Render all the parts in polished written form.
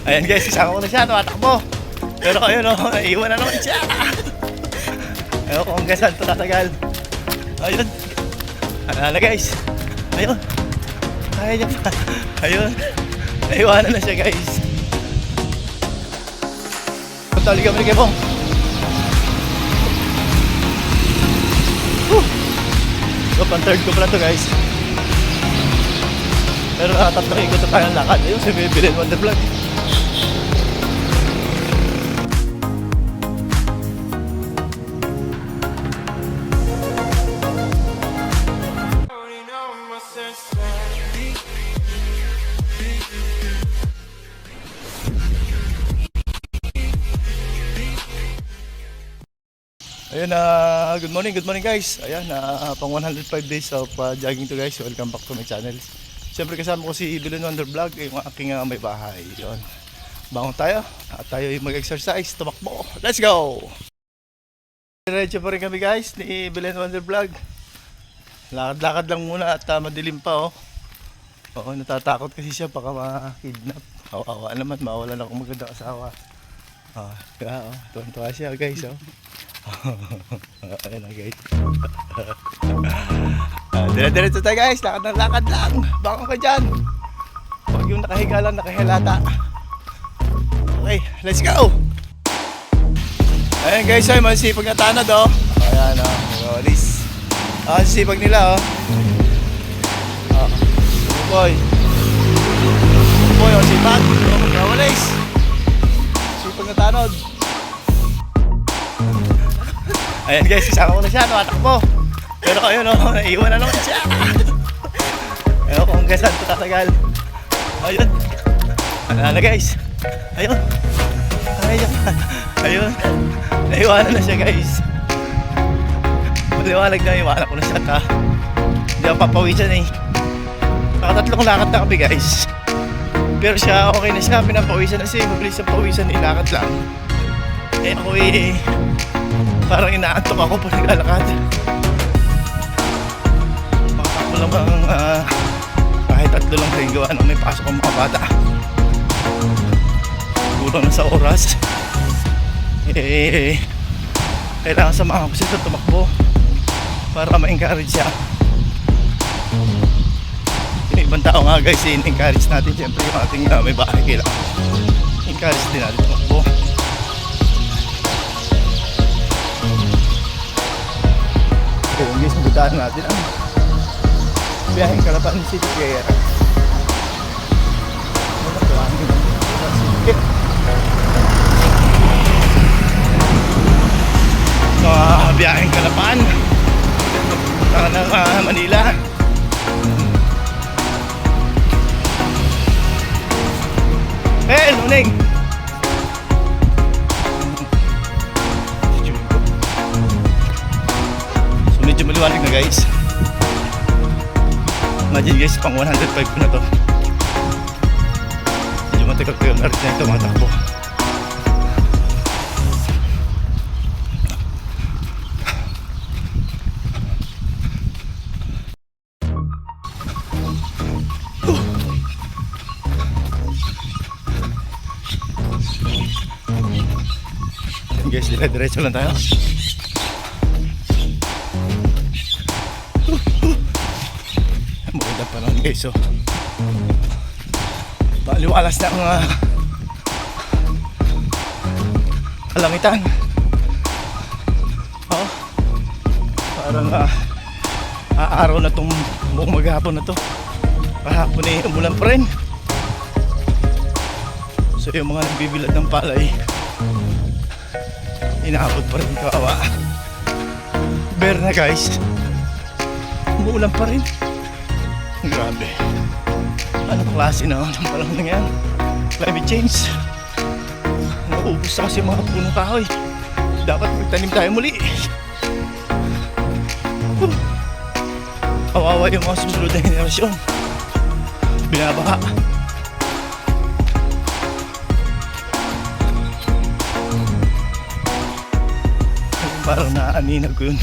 Ayan guys, isama ko na siya, tumatakbo. Pero ayun o, naiiwan na naman siya. Ayun kung hanggang saan ito tatagal. Ayun. Ano na guys. Ayun. Kaya niya pa. Ayun. Naiwanan na siya guys. Tali kami ni Kebong. So pang third ko pala to guys. Pero tatlong ikot na tayong lakad. Ayun, si Bilin Wonder Vlog. Ayun, good morning guys. Ayan, pang 105 days of jogging to guys. Welcome back to my channel. Siyempre kasama ko si Bilin Wonder Vlog, yung aking may bahay. Yun. Bangon tayo at tayo mag-exercise, tumakbo. Let's go! Diretso pa rin kami guys ni Bilin Wonder Vlog. Lakad-lakad lang muna at madilim pa oh. Oo, natatakot kasi siya baka ma-kidnap. Awa naman, mawalan akong magandang asawa. Kaya tuwan-tuwa siya guys oh. Ayan na guys. Dire-diretso tayo guys, lakad lang. Bangon ka dyan. Huwag yung nakahiga lang, nakahilata. Okay, let's go. Ayan guys, ay masipag na tanod oh. Ayan oh, rolis. Sipag nila oh. Boy oh, sipag. Rolis. Sipag na tanod. Ayan guys, isama ko na siya, tumatakbo. Pero ayun o, naiiwan na naman siya. Ayun kung hanggang saan ito tatagal. Ayun. Ano na guys. Ayun. Ayun. Naiiwanan na siya guys. Maliwanag na, iwanan ko na siya ta. Hindi ako papawisan eh. Nakatatlong lakad na kami guys. Pero siya, okay na siya, pinapawisan na siya. Mabilis ang pawisan, ilakad lang. Eh ako eh, parang inaantok ako pag naglalakad. Makatakbo lang bang kahit tatlo lang rin gawa nang may pasok ang mga bata. Siguro na sa oras. Kailangan samahan ko siya sa tumakbo para ma-encourage siya. Yung ibang tao nga guys, in-encourage natin siyempre yung ating may bahay. Kailangan encourage din natin tumakbo. Yung guys, nagutaan natin ang biyaheng Calapan City kaya biyaheng Calapan ng Manila. Luneng medyo maliwanag na guys. Imagine guys, pang 105 ko na to. Medyo matagal-tagal na rin na tumatakbo. Guys, dire-diretso lang tayo. Maganda pa lang guys oh. Paliwalas na ang kalangitan. Oh, parang araw na tong buong maghapon na to. Kahapon eh, umulan pa rin. So yung mga nagbibilad ng palay, inaabot pa rin, kawawa. Bear na guys, umuulan pa rin. Grabe. Anong klase na ang panahon na yan? Climate change. Nauubos na kasi mga punong kahoy. Dapat magtanim tayo muli. Kawawa yung mga susunod na henerasyon. Binabaha. Parang naaninag ko yun.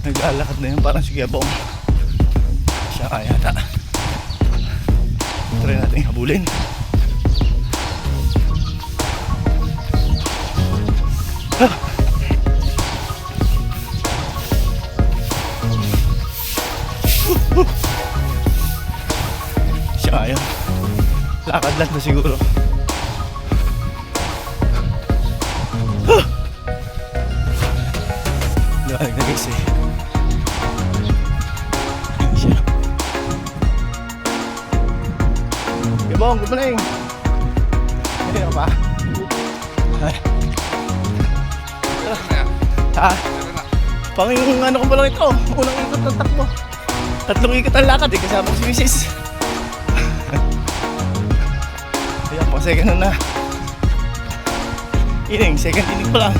Naglalakad na yun, parang si Kebong. Siya kaya yata. Try natin habulin. Lakad lang to siguro. Liwanag na guys eh. Ayan siya. Gabong, good morning. Hindi ka pa? Ay. Ha? Panging ano ko ba lang ito? Unang ikot ng takbo. 3 ikot ang lakad eh, kasama ko si Mrs. Ayan po, second na. Ining, second inning pa lang.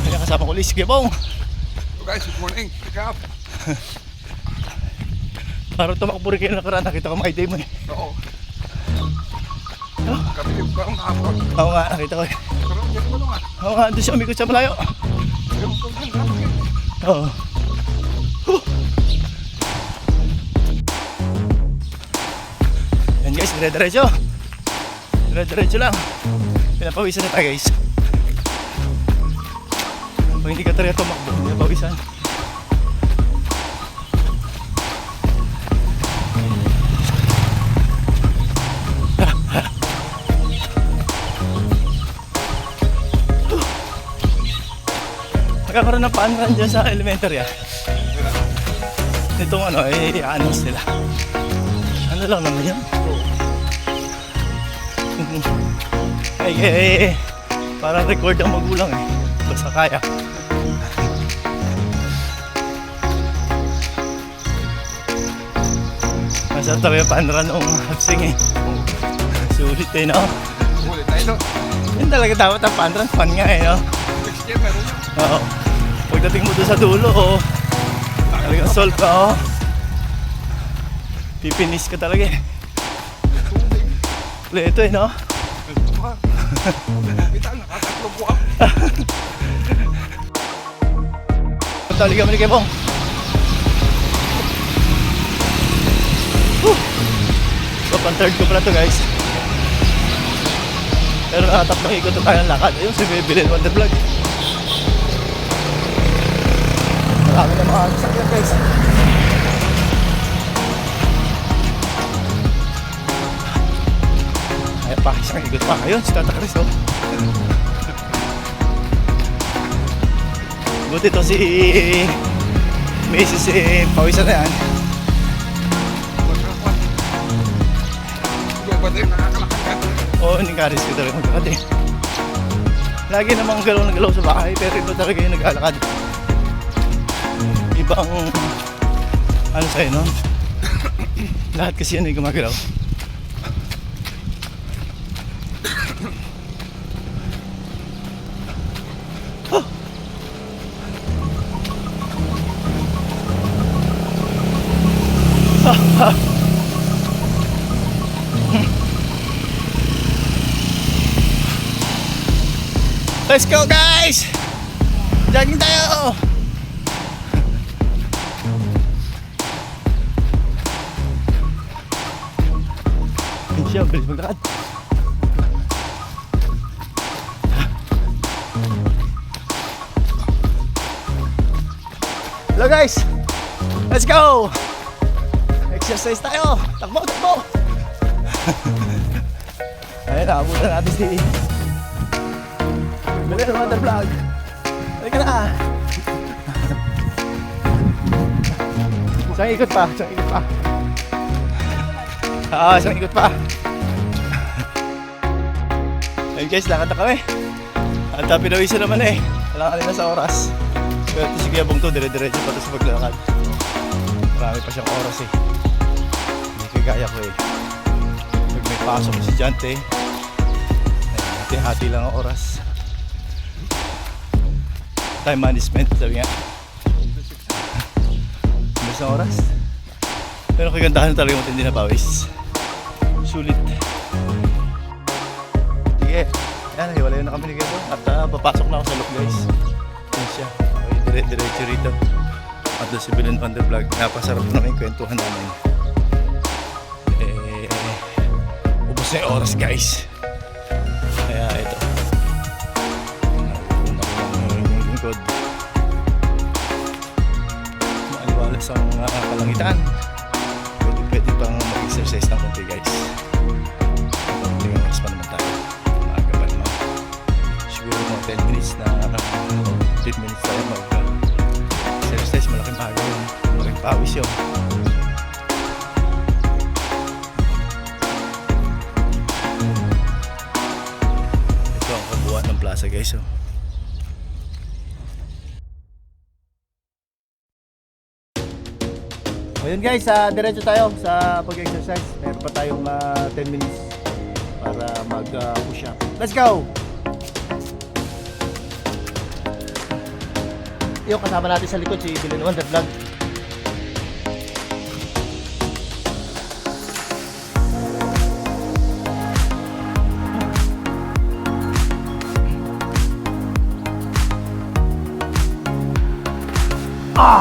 Ayan, kasama ko Liz, Gabong. So guys, good morning. Pick up. Parang tumakbo rin kayo nakaraan, nakita ko my day mo eh. Oo. Kami yung parang nakapon. Oo nga, nakita ko eh. Pero hindi mo nga. Oo nga, doon siya umikot sa malayo. Oo. Yan guys, dire-diretso. Dire-diretso lang. Pinapawisan na tayo guys. Pag hindi ka talaga tumakbo, pinapawisan. Nagkakaroon ng paanran dyan sa elementary ah. Itong ano, i-announce nila. Ano lang naman yan? Parang record ang magulang eh. Basta kaya. Masarap talaga yung paanran ng hapsing eh. Sulit eh no? Ulit tayo. Yun talaga dapat ang paanran. Fun nga eh no? Next year meron yun. Oo. Pagdating mo doon sa dulo, oh, talagang solve ka, oh. Pipinis ka talaga eh. Pleto eh, no? Kita, nakatatlo po ako. Tali kami ni Kebong. So, pang-third ko pala to guys. Pero nakatatlong ikot na tayo ng lakad. Ayun, si Bilin Wonder Vlog. Marami na mga sakyan guys. Ayan pa, isang ikot pa. Ayun, si Tata Chris oh. Buti to si Mrs. Pawisan na yan. Ikaw ba tayo nakakalakad ka? Oo, ni-encourage ko talaga maglakad eh. Lagi namang galaw na galaw sa bahay, pero ito talaga yung nag-alakad. Ibang ano sa'yo nun? Lahat kasi yan ay gumagalaw. Let's go guys! Jogging tayo! Ayun siya, bilis maglakad. Hello guys! Let's go! Exercise tayo! Takbo, takbo! Ayun, nakabutan natin si Bilin Wonder Vlog. Halika na! Isang ikot pa, isang ikot pa. Isang ikot pa. Ayun guys, lakad na kami. At pinawisan naman eh. Kailangan kanina sa oras. Pero ito si Gabong to, dire-diretso pa to sa paglalakad. Marami pa siyang oras eh. Hindi kagaya ko eh. Pag may pasok si Jante, hati-hati lang ang oras. Time management, sabi nga. Bilis ang oras. Pero kagandahan talaga matindi na pawis. Sulit. Sige. Ayan, hiwalay na kami ni Gabo. At papasok na ako sa loob guys. Yan siya. Okay, diretso rito. At doon si Bilin Wonder Vlog. Napasarap naman yung kwentuhan namin. Ubus na yung oras guys. Kaya ito. Yung lingkod. Maaliwalas ang kalangitan. Pwede pang mag-exercise ng konti guys. Pawis yun. Ito ang kabuuan ng plaza guys. Oh. Ayun guys, diretso tayo sa pag-exercise. Meron pa tayong 10 minutes para mag-push up. Let's go! Yung kasama natin sa likod si Billy Wonder Vlog. Ah!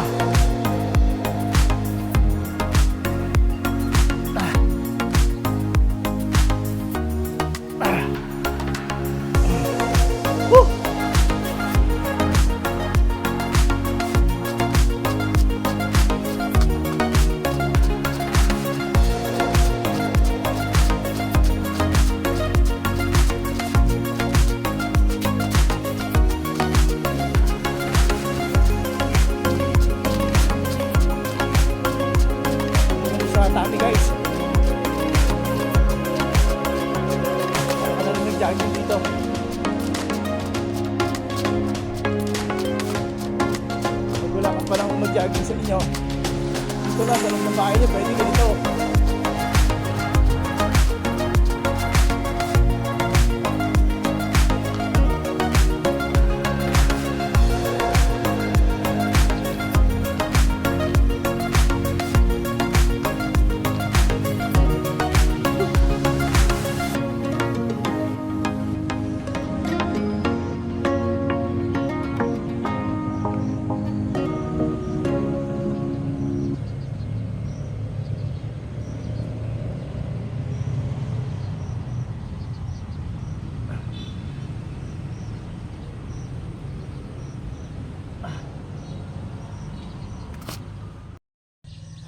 Dami guys. Ano rin nag-jogging dito. Pag wala kang palang mag-jogging sa inyo, dito lang sa loob ng bahay niyo, pwede ganito.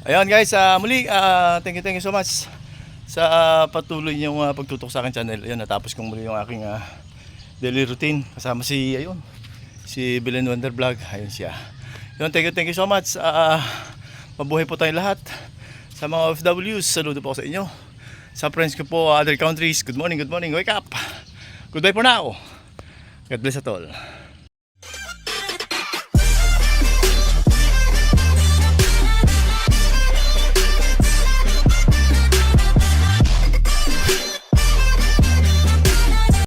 Ayun guys, muli thank you so much sa patuloy niyong pagtutok sa akin channel. Ayun, natapos kong muli yung aking daily routine kasama si Billy Wonder Vlog. Ayun siya. Ayun, thank you so much. Mabuhay po tayong lahat. Sa mga OFWs, saludo po ako sa inyo. Sa friends ko po other countries, good morning, wake up. Goodbye for now. God bless at all.